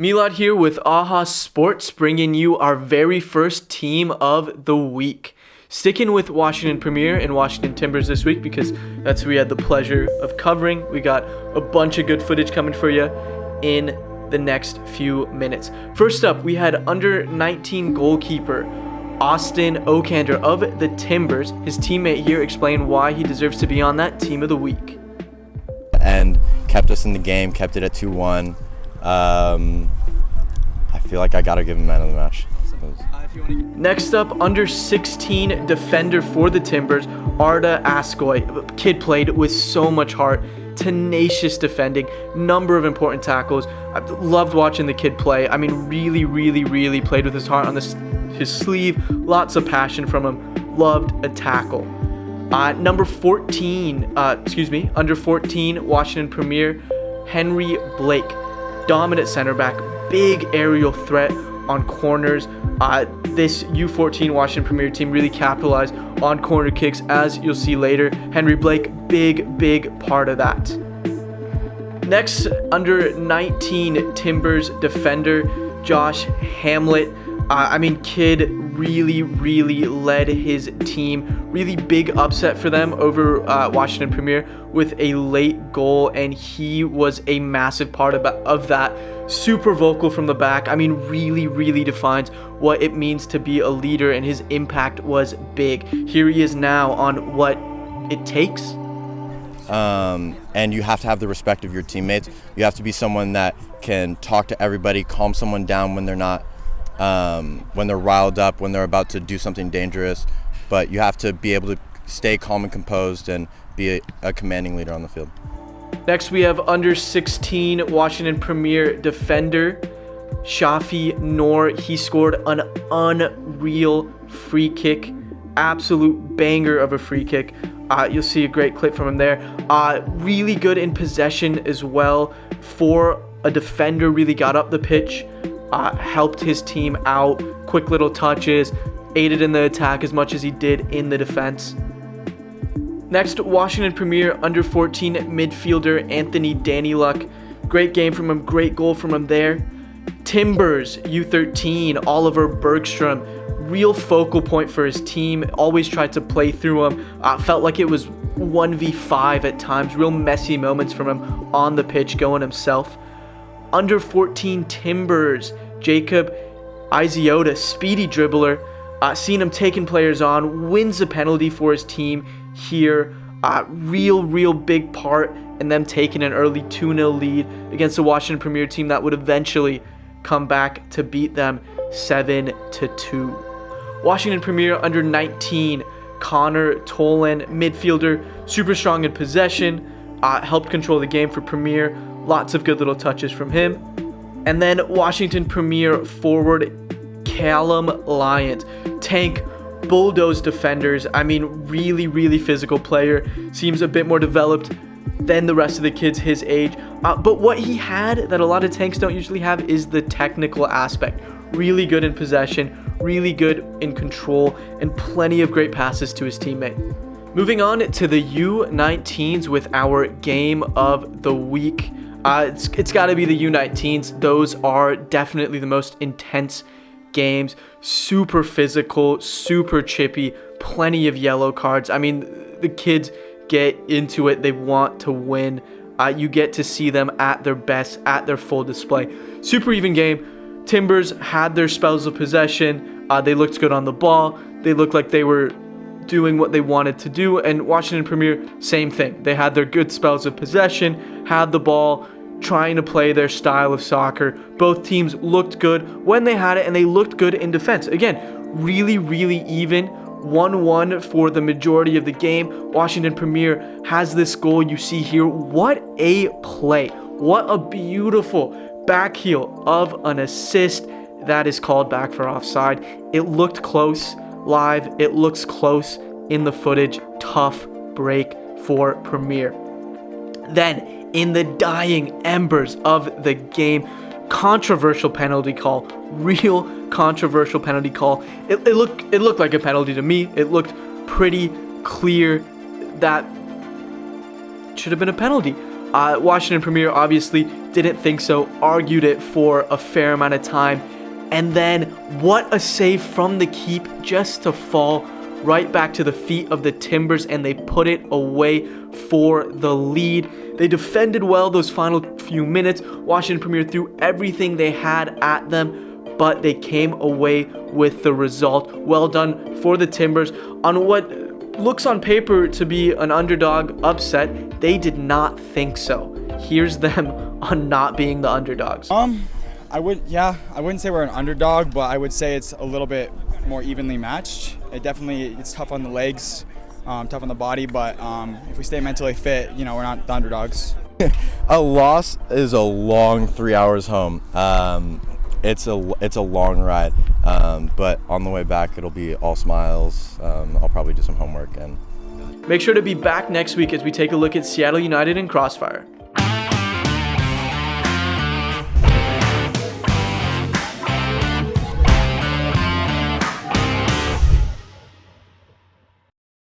Milad here with AHA Sports, bringing you our very first team of the week. Sticking with Washington Premier and Washington Timbers this week because that's who we had the pleasure of covering. We got a bunch of good footage coming for you in the next few minutes. First up, we had under 19 goalkeeper Austin Okander of the Timbers. His teammate here explained why he deserves to be on that team of the week. And kept us in the game, kept it at 2-1. I feel like I gotta give him man of the match. Next up, under 16 defender for the Timbers, Arda Askoy. Kid played with so much heart, tenacious defending, number of important tackles. I loved watching the kid play. I mean, really played with his heart on his sleeve. Lots of passion from him. Loved a tackle. Under 14, Washington Premier, Henry Blake. Dominant center back, big aerial threat on corners. This U14 Washington Premier team really capitalized on corner kicks, as you'll see later. Henry Blake, big part of that. Next, under 19 Timbers defender, Josh Hamlet. Kid really led his team. Really big upset for them over Washington Premier with a late goal, and he was a massive part of that. Super vocal from the back. Really defines what it means to be a leader, and his impact was big. Here he is now on What It Takes. And you have to have the respect of your teammates. You have to be someone that can talk to everybody, calm someone down when they're not when they're riled up, when they're about to do something dangerous, but you have to be able to stay calm and composed and be a commanding leader on the field. Next, we have under 16 Washington Premier defender, Shafi Noor. He scored an unreal free kick, absolute banger of a free kick. You'll see a great clip from him there. Really good in possession as well. For a defender, really got up the pitch. Helped his team out, quick little touches, aided in the attack as much as he did in the defense. Next, Washington Premier under 14 midfielder Anthony Daniluk. Great game from him, great goal from him there. Timbers U13 Oliver Bergstrom, real focal point for his team, always tried to play through him. Felt like it was 1v5 at times, real messy moments from him on the pitch going himself. Under 14 Timbers, Jacob Iziota, speedy dribbler. Seen him taking players on, wins a penalty for his team here. Real big part in them taking an early 2-0 lead against the Washington Premier team that would eventually come back to beat them 7-2. Washington Premier under 19, Connor Tolan, midfielder, super strong in possession, helped control the game for Premier. Lots of good little touches from him. And then Washington Premier forward Callum Lyons. Tank, bulldoze defenders. Really physical player. Seems a bit more developed than the rest of the kids his age. But what he had that a lot of tanks don't usually have is the technical aspect. Really good in possession, really good in control, and plenty of great passes to his teammate. Moving on to the U19s with our game of the week. It's got to be the U19s. Those are definitely the most intense games. Super physical, super chippy, plenty of yellow cards. The kids get into it. They want to win. You get to see them at their best, at their full display. Super even game. Timbers had their spells of possession. They looked good on the ball. They looked like they were doing what they wanted to do, and Washington Premier, same thing. They had their good spells of possession, had the ball, trying to play their style of soccer. Both teams looked good when they had it, and they looked good in defense. Again, really even. 1-1 for the majority of the game. Washington Premier has this goal you see here. What a play. What a beautiful back heel of an assist. That is called back for offside. It looked close live. It looks close in the footage. Tough break for Premier. Then, in the dying embers of the game, controversial penalty call. Real controversial penalty call. It looked like a penalty to me. It looked pretty clear that should have been a penalty. Washington Premier obviously didn't think so, argued it for a fair amount of time. And then what a save from the keep, just to fall right back to the feet of the Timbers, and they put it away for the lead. They defended well those final few minutes. Washington Premier threw everything they had at them, but they came away with the result. Well done for the Timbers on what looks on paper to be an underdog upset. They did not think so. Here's them on not being the underdogs. I wouldn't say we're an underdog, but I would say it's a little bit more evenly matched. It's tough on the legs, tough on the body, but if we stay mentally fit, we're not the underdogs. A loss is a long 3 hours home. It's a long ride, but on the way back it'll be all smiles. I'll probably do some homework and Make sure to be back next week as we take a look at Seattle United and Crossfire.